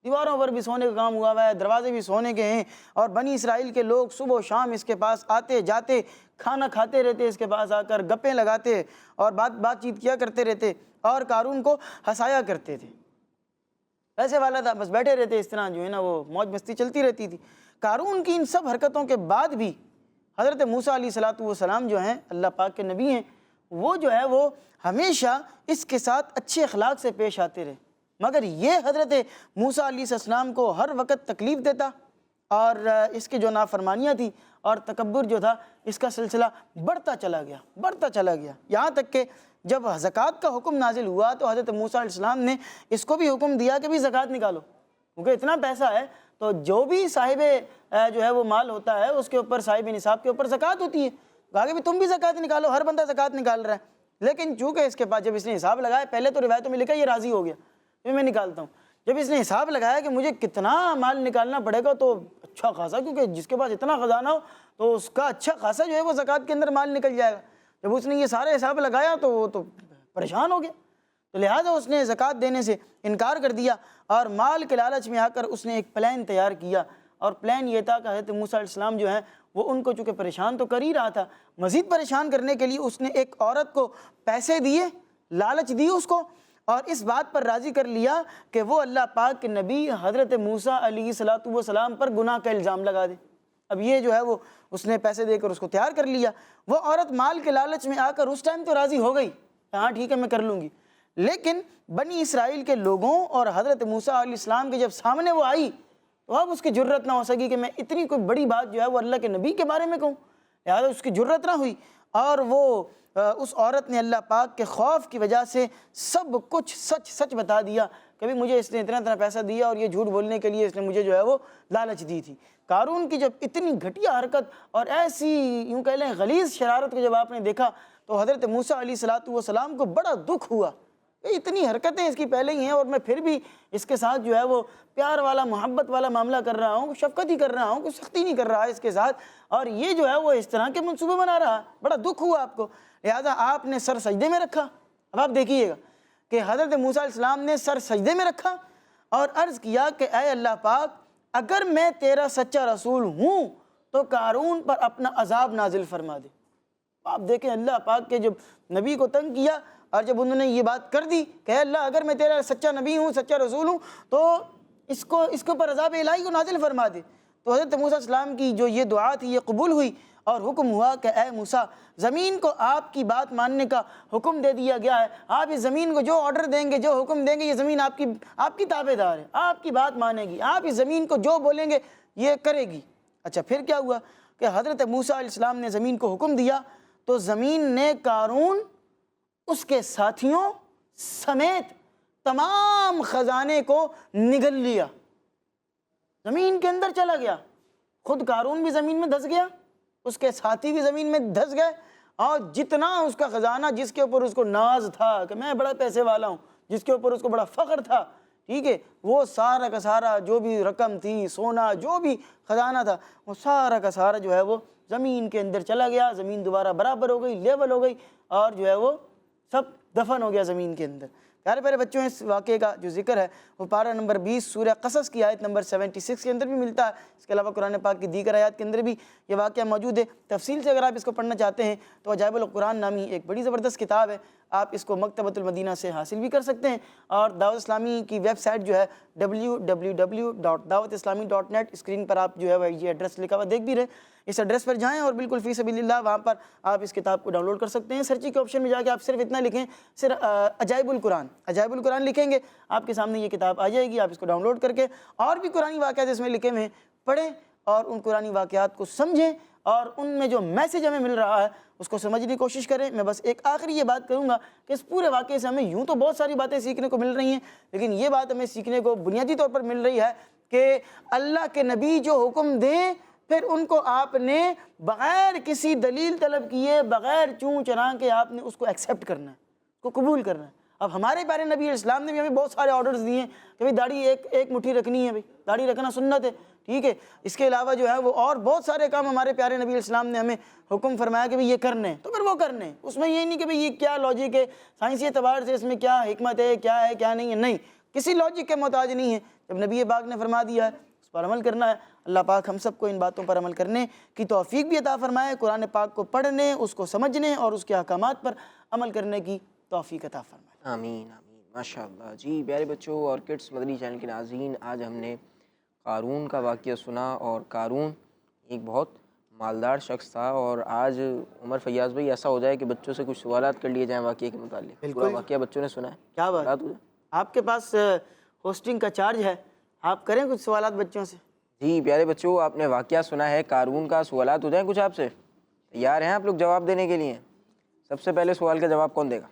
Speaker 4: دیواروں پر بھی سونے کا کام ہوا ہوا ہے، دروازے بھی سونے کے ہیں، اور بنی اسرائیل کے لوگ صبح و شام اس کے پاس آتے جاتے، کھانا کھاتے رہتے، اس کے پاس آ کر گپیں لگاتے اور بات چیت کیا کرتے رہتے، اور قارون کو ہنسایا کرتے تھے۔ پیسے والا تھا، بس بیٹھے رہتے، اس طرح جو ہے نا وہ موج مستی چلتی رہتی تھی۔ قارون کی ان سب حرکتوں کے بعد بھی حضرت موسیٰ علیہ السلام جو ہیں اللہ پاک کے نبی ہیں، وہ جو ہے وہ ہمیشہ اس کے ساتھ اچھے اخلاق سے پیش آتے رہے، مگر یہ حضرت موسیٰ علیہ السلام کو ہر وقت تکلیف دیتا اور اس کی جو نافرمانیاں تھیں اور تکبر جو تھا اس کا سلسلہ بڑھتا چلا گیا یہاں تک کہ جب زکوٰۃ کا حکم نازل ہوا تو حضرت موسیٰ علیہ السلام نے اس کو بھی حکم دیا کہ بھی زکوٰۃ نکالو، کیونکہ اتنا پیسہ ہے تو جو بھی صاحب جو ہے وہ مال ہوتا ہے اس کے اوپر صاحب نصاب کے اوپر زکوٰۃ ہوتی ہے، کہا کہ بھی تم بھی زکوٰۃ نکالو، ہر بندہ زکوٰۃ نکال رہا ہے۔ لیکن چونکہ اس کے پاس جب اس نے حساب لگایا، پہلے تو روایتوں میں لکھا یہ راضی ہو گیا کہ میں نکالتا ہوں، جب اس نے حساب لگایا کہ مجھے کتنا مال نکالنا پڑے گا تو اچھا خاصا، کیونکہ جس کے پاس اتنا خزانہ ہو تو اس کا اچھا خاصا جو ہے وہ زکوٰۃ کے اندر مال نکل جائے گا۔ جب اس نے یہ سارا حساب لگایا تو وہ تو پریشان ہو گیا، تو لہٰذا اس نے زکوٰۃ دینے سے انکار کر دیا اور مال کے لالچ میں آ کر اس نے ایک پلان تیار کیا، اور پلان یہ تھا کہ حضرت موسیٰ علیہ السلام جو ہے وہ ان کو چونکہ پریشان تو کر ہی رہا تھا، مزید پریشان کرنے کے لیے اس نے ایک عورت کو پیسے دیے، لالچ دی اس کو، اور اس بات پر راضی کر لیا کہ وہ اللہ پاک کے نبی حضرت موسیٰ علیہ السلام پر گناہ کا الزام لگا دے۔ اب یہ جو ہے وہ اس نے پیسے دے کر اس کو تیار کر لیا۔ وہ عورت مال کے لالچ میں آ کر اس ٹائم تو راضی ہو گئی، ہاں ٹھیک ہے میں کر لوں گی، لیکن بنی اسرائیل کے لوگوں اور حضرت موسیٰ علیہ السلام کے جب سامنے وہ آئی تو اب اس کی جرت نہ ہو سکی کہ میں اتنی کوئی بڑی بات جو ہے وہ اللہ کے نبی کے بارے میں کہوں، لہٰذا اس کی جرت نہ ہوئی، اور وہ اس عورت نے اللہ پاک کے خوف کی وجہ سے سب کچھ سچ بتا دیا کہ بھی مجھے اس نے اتنا پیسہ دیا اور یہ جھوٹ بولنے کے لیے اس نے مجھے جو ہے وہ لالچ دی تھی۔ قارون کی جب اتنی گھٹیا حرکت اور ایسی یوں کہہ لیں غلیظ شرارت کو جب آپ نے دیکھا تو حضرت موسیٰ علیہ السلام کو بڑا دکھ ہوا، اتنی حرکتیں اس کی پہلے ہی ہیں اور میں پھر بھی اس کے ساتھ جو ہے وہ پیار والا محبت والا معاملہ کر رہا ہوں، شفقت ہی کر رہا ہوں، کوئی سختی نہیں کر رہا ہے اس کے ساتھ، اور یہ جو ہے وہ اس طرح کے منصوبے بنا رہا ہے، بڑا دکھ ہوا آپ کو، لہٰذا آپ نے سر سجدے میں رکھا۔ اب آپ دیکھیے گا کہ حضرت موسیٰ علیہ السلام نے سر سجدے میں رکھا اور عرض کیا کہ اے اللہ پاک، اگر میں تیرا سچا رسول ہوں تو قارون پر اپنا عذاب نازل فرما دے۔ آپ دیکھیں اللہ پاک کے جب نبی کو تنگ کیا اور جب انہوں نے یہ بات کر دی کہ اے اللہ اگر میں تیرا سچا نبی ہوں، سچا رسول ہوں تو اس کو پر عذاب الہی کو نازل فرما دے، تو حضرت موسیٰ علیہ السلام کی جو یہ دعا تھی یہ قبول ہوئی اور حکم ہوا کہ اے موسیٰ، زمین کو آپ کی بات ماننے کا حکم دے دیا گیا ہے، آپ اس زمین کو جو آرڈر دیں گے، جو حکم دیں گے، یہ زمین آپ کی تابع دار ہے، آپ کی بات مانے گی، آپ اس زمین کو جو بولیں گے یہ کرے گی۔ اچھا پھر کیا ہوا کہ حضرت موسیٰ علیہ السلام نے زمین کو حکم دیا تو زمین نے قارون اس کے ساتھیوں سمیت تمام خزانے کو نگل لیا، زمین کے اندر چلا گیا، خود قارون بھی زمین میں دھس گیا، اس کے ساتھی بھی زمین میں دھس گئے، اور جتنا اس کا خزانہ جس کے اوپر اس کو ناز تھا کہ میں بڑا پیسے والا ہوں، جس کے اوپر اس کو بڑا فخر تھا، ٹھیک ہے، وہ سارا کا سارا جو بھی رقم تھی، سونا، جو بھی خزانہ تھا، وہ سارا کا سارا جو ہے وہ زمین کے اندر چلا گیا، زمین دوبارہ برابر ہو گئی، لیول ہو گئی، اور جو ہے وہ سب دفن ہو گیا زمین کے اندر۔ پیارے پیارے بچوں، اس واقعے کا جو ذکر ہے وہ پارہ نمبر 20 سورہ قصص کی آیت نمبر 76 کے اندر بھی ملتا ہے، اس کے علاوہ قرآن پاک کی دیگر آیات کے اندر بھی یہ واقعہ موجود ہے۔ تفصیل سے اگر آپ اس کو پڑھنا چاہتے ہیں تو عجائب القرآن نامی ایک بڑی زبردست کتاب ہے، آپ اس کو مکتبۃ المدینہ سے حاصل بھی کر سکتے ہیں، اور دعوت اسلامی کی ویب سائٹ جو ہے www.dawatIslami.net، اسکرین پر آپ جو ہے وہ یہ ایڈریس لکھا ہوا دیکھ بھی رہے، اس ایڈریس پر جائیں اور بالکل فی سبیل اللہ وہاں پر آپ اس کتاب کو ڈاؤن لوڈ کر سکتے ہیں۔ سرچنگ کے آپشن میں جا کے آپ صرف اتنا لکھیں، صرف عجائب القرآن لکھیں گے، آپ کے سامنے یہ کتاب آ جائے گی، آپ اس کو ڈاؤن لوڈ کر کے اور بھی قرآنی واقعات اس میں لکھے ہوئے ہیں پڑھیں اور ان قرآنی واقعات کو سمجھیں اور ان میں جو میسج ہمیں مل رہا ہے اس کو سمجھنے کی کوشش کریں۔ میں بس ایک آخری یہ بات کروں گا کہ اس پورے واقعے سے ہمیں یوں تو بہت ساری باتیں سیکھنے کو مل رہی ہیں، لیکن یہ بات ہمیں سیکھنے کو بنیادی طور پر مل رہی ہے کہ اللہ کے نبی جو حکم دیں پھر ان کو آپ نے بغیر کسی دلیل طلب کیے، بغیر چوں چرا کے آپ نے اس کو ایکسیپٹ کرنا ہے، اس کو قبول کرنا ہے۔ اب ہمارے پیارے نبی علیہ السلام نے بھی ہمیں بہت سارے آرڈرز دیے ہیں کہ بھئی داڑھی ایک مٹھی رکھنی ہے، بھئی داڑھی رکھنا سنت ہے، ٹھیک ہے، اس کے علاوہ جو ہے وہ اور بہت سارے کام ہمارے پیارے نبی علیہ السلام نے ہمیں حکم فرمایا کہ بھئی یہ کرنے ہیں، تو پھر وہ کرنے ہیں، اس میں یہ نہیں کہ بھئی یہ کیا لاجک ہے، سائنسی اعتبار سے اس میں کیا حکمت ہے کیا نہیں ہے، نہیں، کسی لاجک کے محتاج نہیں ہے، جب نبی پاک نے فرما دیا ہے اس پر عمل کرنا ہے۔ اللہ پاک ہم سب کو ان باتوں پر عمل کرنے کی توفیق بھی عطا فرمائے، قرآن پاک کو پڑھنے، اس کو سمجھنے اور اس کے احکامات پر عمل کرنے کی توفیق عطا فرمائے۔
Speaker 2: آمین آمین، ماشاءاللہ۔ جی پیارے بچوں اور کڈس مدنی چینل کے ناظرین، آج ہم نے قارون کا واقعہ سنا، اور قارون ایک بہت مالدار شخص تھا، اور آج عمر فیاض بھائی ایسا ہو جائے کہ بچوں سے کچھ سوالات کر لیے جائیں واقعے کے متعلق۔ پورا واقعہ بچوں نے سنا ہے،
Speaker 4: کیا بات، آپ کے پاس ہوسٹنگ کا چارج ہے، آپ کریں کچھ سوالات بچوں سے۔
Speaker 2: جی پیارے بچوں، آپ نے واقعہ سنا ہے قارون کا۔ سوالات ہو جائیں کچھ آپ سے؟ تیار ہیں آپ لوگ جواب دینے کے لیے؟ سب سے پہلے سوال کا جواب کون دے گا؟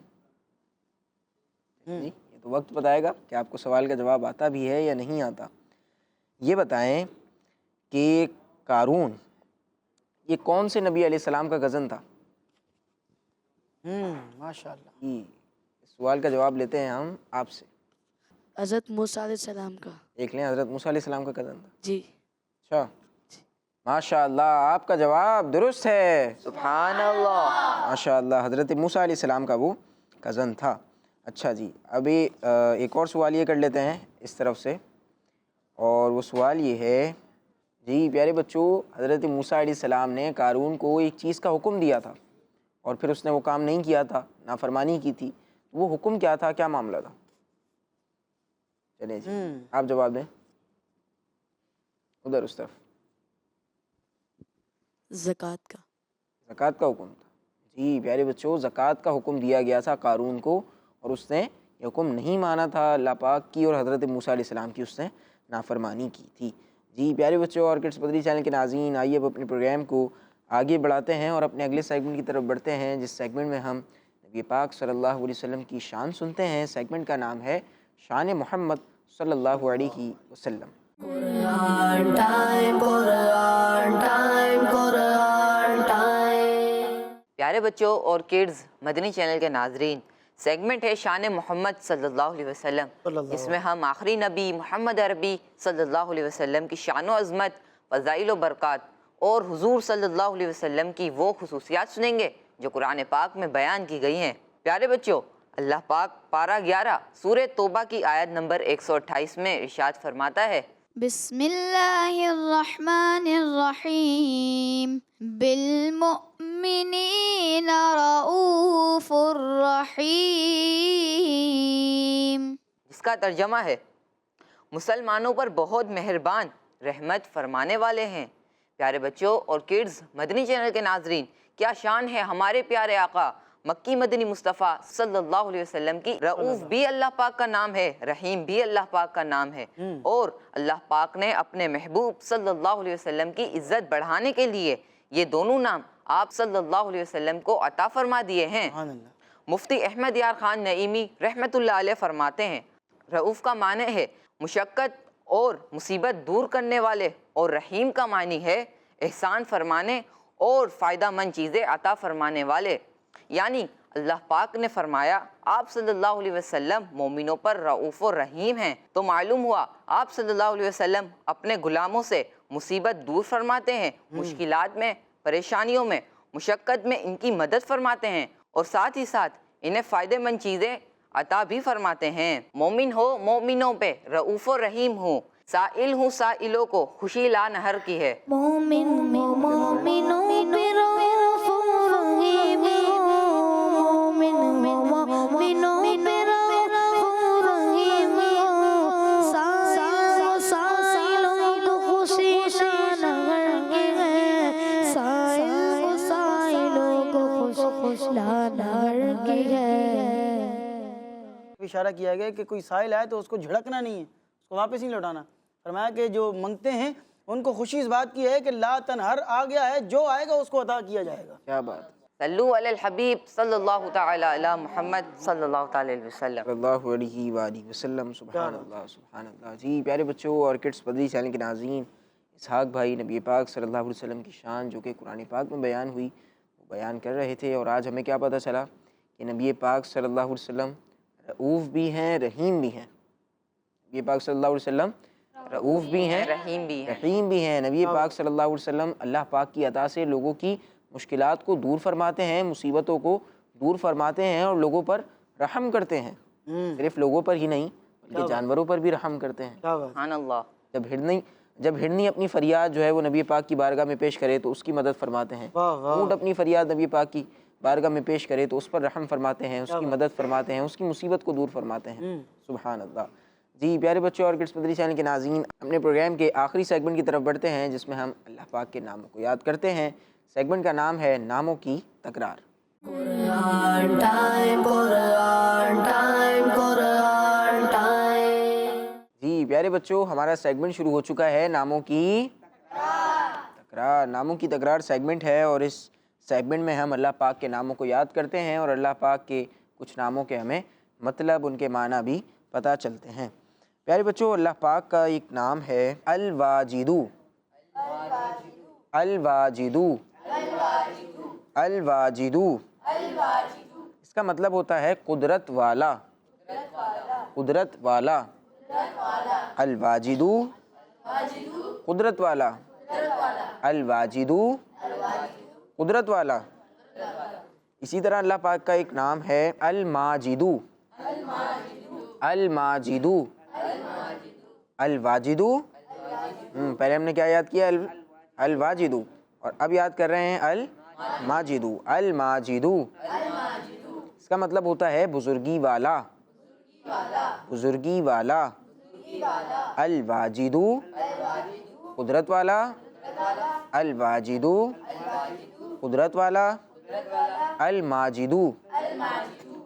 Speaker 2: جی یہ تو وقت بتائے گا کہ آپ کو سوال کا جواب آتا بھی ہے یا نہیں آتا۔ یہ بتائیں کہ قارون یہ کون سے نبی علیہ السلام کا کزن تھا؟
Speaker 4: ماشاء اللہ۔
Speaker 2: جی اس سوال کا جواب لیتے ہیں ہم آپ سے۔
Speaker 7: حضرت موسیٰ علیہ السلام کا۔
Speaker 2: دیکھ لیں، حضرت موسیٰ علیہ السلام کا کزن تھا۔
Speaker 7: جی
Speaker 2: اچھا، ماشاء اللہ آپ کا جواب درست ہے۔
Speaker 5: سبحان اللہ۔
Speaker 2: ماشاء اللہ، حضرت موسیٰ علیہ السلام کا وہ کزن تھا۔ اچھا جی، ابھی ایک اور سوال یہ کر لیتے ہیں اس طرف سے، اور وہ سوال یہ ہے جی پیارے بچوں، حضرت موسیٰ علیہ السلام نے قارون کو ایک چیز کا حکم دیا تھا اور پھر اس نے وہ کام نہیں کیا تھا، نافرمانی کی تھی۔ وہ حکم کیا تھا، کیا معاملہ تھا؟ چلیں جی آپ جواب دیں، ادھر اس طرف۔
Speaker 7: زکوٰۃ کا۔
Speaker 2: زکوٰۃ کا حکم تھا۔ جی پیارے بچوں، زکوٰۃ کا حکم دیا گیا تھا قارون کو، اور اس نے یہ حکم نہیں مانا تھا اللہ پاک کی، اور حضرت موسیٰ علیہ السلام کی اس نے نافرمانی کی تھی۔ جی پیارے بچوں اور کڈس مدنی چینل کے ناظرین، آئیے اب اپنے پروگرام کو آگے بڑھاتے ہیں اور اپنے اگلے سیگمنٹ کی طرف بڑھتے ہیں، جس سیگمنٹ میں ہم نبی پاک صلی اللہ علیہ وسلم کی شان سنتے ہیں۔ سیگمنٹ کا نام ہے شان محمد صلی اللہ علیہ وسلم۔
Speaker 8: پیارے بچوں اور کڈز مدنی چینل کے ناظرین، سیگمنٹ ہے شان محمد صلی اللہ علیہ وسلم، اس میں ہم آخری نبی محمد عربی صلی اللہ علیہ وسلم کی شان و عظمت، فضائل و برکات اور حضور صلی اللہ علیہ وسلم کی وہ خصوصیات سنیں گے جو قرآن پاک میں بیان کی گئی ہیں۔ پیارے بچوں، اللہ پاک پارہ 11 سورہ توبہ کی آیت نمبر 128 میں ارشاد فرماتا ہے،
Speaker 1: بسم اللہ الرحمن الرحیم بالمؤمنین رؤوف الرحیم،
Speaker 8: جس کا ترجمہ ہے مسلمانوں پر بہت مہربان رحمت فرمانے والے ہیں۔ پیارے بچوں اور کڈز مدنی چینل کے ناظرین، کیا شان ہے ہمارے پیارے آقا مکی مدنی مصطفیٰ صلی اللہ علیہ وسلم کی۔ رؤوف بھی اللہ پاک کا نام ہے، رحیم بھی اللہ پاک کا نام ہے، اور اللہ پاک نے اپنے محبوب صلی اللہ علیہ وسلم کی عزت بڑھانے کے لیے یہ دونوں نام آپ صلی اللہ علیہ وسلم کو عطا فرما دیے ہیں۔ مفتی احمد یار خان نعیمی رحمت اللہ علیہ فرماتے ہیں، رؤوف کا معنی ہے مشقت اور مصیبت دور کرنے والے، اور رحیم کا معنی ہے احسان فرمانے اور فائدہ مند چیزیں عطا فرمانے والے۔ یعنی اللہ پاک نے فرمایا آپ صلی اللہ علیہ وسلم مومنوں پر رؤوف و رحیم ہیں، تو معلوم ہوا آپ صلی اللہ علیہ وسلم اپنے غلاموں سے مصیبت دور فرماتے ہیں، مشکلات میں، پریشانیوں میں، مشقت میں ان کی مدد فرماتے ہیں، اور ساتھ ہی ساتھ انہیں فائدہ مند چیزیں عطا بھی فرماتے ہیں۔ مومن ہو مومنوں پہ رؤوف و رحیم ہو، سائل ہوں سائلوں کو خوشی لا نہر کی ہے۔
Speaker 1: مومن مومنوں پہ رؤوف رحیم، مومن مومنوں پہ رؤوف رحیم، سائلوں کو خوشی لا نہر کی ہے، سائلوں کو خوش لا نہر کی ہے۔
Speaker 4: اشارہ کیا گیا کہ کوئی سائل آئے تو اس کو جھڑکنا نہیں ہے، اس کو واپس نہیں لوٹانا۔ فرمایا کہ جو منگتے ہیں ان کو خوشی اس بات کی ہے کہ لا تنہر آ گیا ہے، جو آئے گا اس کو عطا کیا جائے گا۔
Speaker 2: کیا بات،
Speaker 8: صلو علی الحبیب صلی اللہ تعالی علی محمد صلی اللہ تعالی علیہ وسلم۔
Speaker 2: صلی اللہ علیہ وآلہ وسلم۔ سبحان اللہ سبحان اللہ۔ جی پیارے بچوں اور کڈس مدنی چینل کے ناظرین، اسحاق بھائی نبی پاک صلی اللہ علیہ وسلم کی شان جو کہ قرآن پاک میں بیان ہوئی وہ بیان کر رہے تھے، اور آج ہمیں کیا پتہ چلا کہ نبی پاک صلی اللہ علیہ وسلم رؤوف بھی ہیں، رحیم بھی ہیں۔ نبی پاک صلی اللہ علیہ وسلم رؤوف بھی ہیں،
Speaker 8: رحیم بھی ہے۔
Speaker 2: رحیم بھی ہیں۔ نبی پاک صلی اللہ علیہ وسلم اللہ پاک کی عطا سے لوگوں کی مشکلات کو دور فرماتے ہیں، مصیبتوں کو دور فرماتے ہیں، اور لوگوں پر رحم کرتے ہیں۔ صرف لوگوں پر ہی نہیں بلکہ جانوروں پر بھی رحم کرتے ہیں۔
Speaker 8: سبحان اللہ۔
Speaker 2: جب ہرنی اپنی فریاد جو ہے وہ نبی پاک کی بارگاہ میں پیش کرے تو اس کی مدد فرماتے ہیں، اونٹ اپنی فریاد نبی پاک کی بارگاہ میں پیش کرے تو اس پر رحم فرماتے ہیں، اس کی مدد فرماتے ہیں، اس کی مصیبت کو دور فرماتے ہیں۔ سبحان اللہ۔ جی پیارے بچوں اور کڈس مدنی چینل کے ناظرین، اپنے پروگرام کے آخری سیگمنٹ کی طرف بڑھتے ہیں جس میں ہم اللہ پاک کے ناموں کو یاد کرتے ہیں۔ سیگمنٹ کا نام ہے ناموں کی تکرار۔ جی پیارے پیارے بچوں ہمارا سیگمنٹ شروع ہو چکا ہے ناموں کی تکرار. ناموں کی تکرار سیگمنٹ ہے اور اس سیگمنٹ میں ہم اللہ پاک کے ناموں کو یاد کرتے ہیں اور اللہ پاک کے کچھ ناموں کے ہمیں مطلب ان کے معنی بھی پتہ چلتے ہیں. پیارے بچوں اللہ پاک کا ایک نام ہے الواجدو. الواجدو. الواجدو. اس کا مطلب ہوتا ہے قدرت والا. قدرت والا. الواجدو قدرت والا. الواجدو قدرت والا. اسی طرح اللہ پاک کا ایک نام ہے الماجدو. الماجدو. الواجدو. پہلے ہم نے کیا یاد کیا؟ الواجدو. اور اب یاد کر رہے ہیں الماجدو. الماجدو اس کا مطلب ہوتا ہے بزرگی والا. بزرگی والا. الواجدو قدرت والا. الواجدو قدرت والا. الماجدو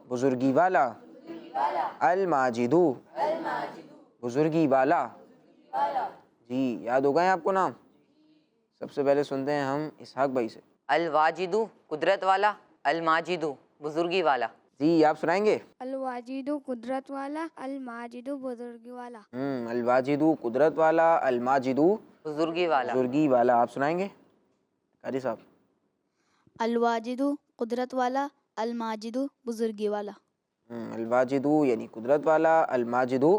Speaker 2: بزرگی والا. الماجدو بزرگی والا. جی یاد ہو گئے آپ کو نام؟ سب سے پہلے سنتے ہیں ہم اسحاق بھائی سے.
Speaker 8: الواجدو قدرت والا، الماجدو بزرگی والا.
Speaker 2: جی آپ سنائیں گے؟
Speaker 1: الواجدو قدرت والا، الماجدو بزرگی والا.
Speaker 2: الواجدو قدرت والا، الماجدو
Speaker 8: بزرگی والا.
Speaker 2: بزرگی والا. آپ سنائیں گے قاری صاحب؟
Speaker 7: الواجدو قدرت والا، الماجدو بزرگی والا.
Speaker 2: الواجدو یعنی قدرت والا، الماجدو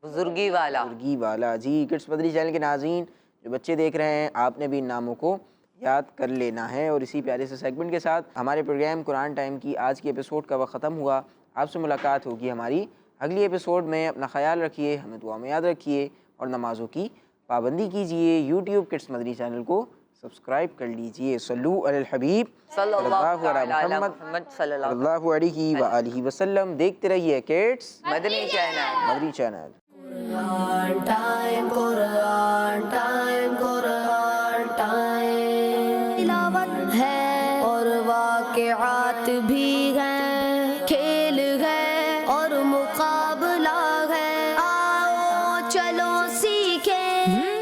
Speaker 8: بزرگی والا.
Speaker 2: بزرگی والا. جی کڈس مدری چینل کے ناظرین جو بچے دیکھ رہے ہیں آپ نے بھی ان ناموں کو یاد کر لینا ہے. اور اسی پیارے سے سیگمنٹ کے ساتھ ہمارے پروگرام قرآن ٹائم کی آج کی ایپیسوڈ کا وقت ختم ہوا. آپ سے ملاقات ہوگی ہماری اگلی ایپیسوڈ میں. اپنا خیال رکھیے، ہمیں دعا میں یاد رکھیے اور نمازوں کی پابندی کیجیے. یوٹیوب کڈس مدری چینل کو سبسکرائب کر لیجیے. صلو علی الحبیب
Speaker 8: صلی اللہ
Speaker 2: علی
Speaker 8: علی
Speaker 2: محمد
Speaker 8: محمد صلی اللہ
Speaker 2: اللہ علیہ وآلہ وسلم. دیکھتے رہیے کڈس
Speaker 8: مدنی چینل.
Speaker 2: مدری چینل.
Speaker 1: قرآن ٹائم، قرآن ٹائم، قرآن ٹائم. تلاوت ہے اور واقعات بھی ہیں، کھیل ہے اور مقابلہ ہے. آؤ چلو سیکھیں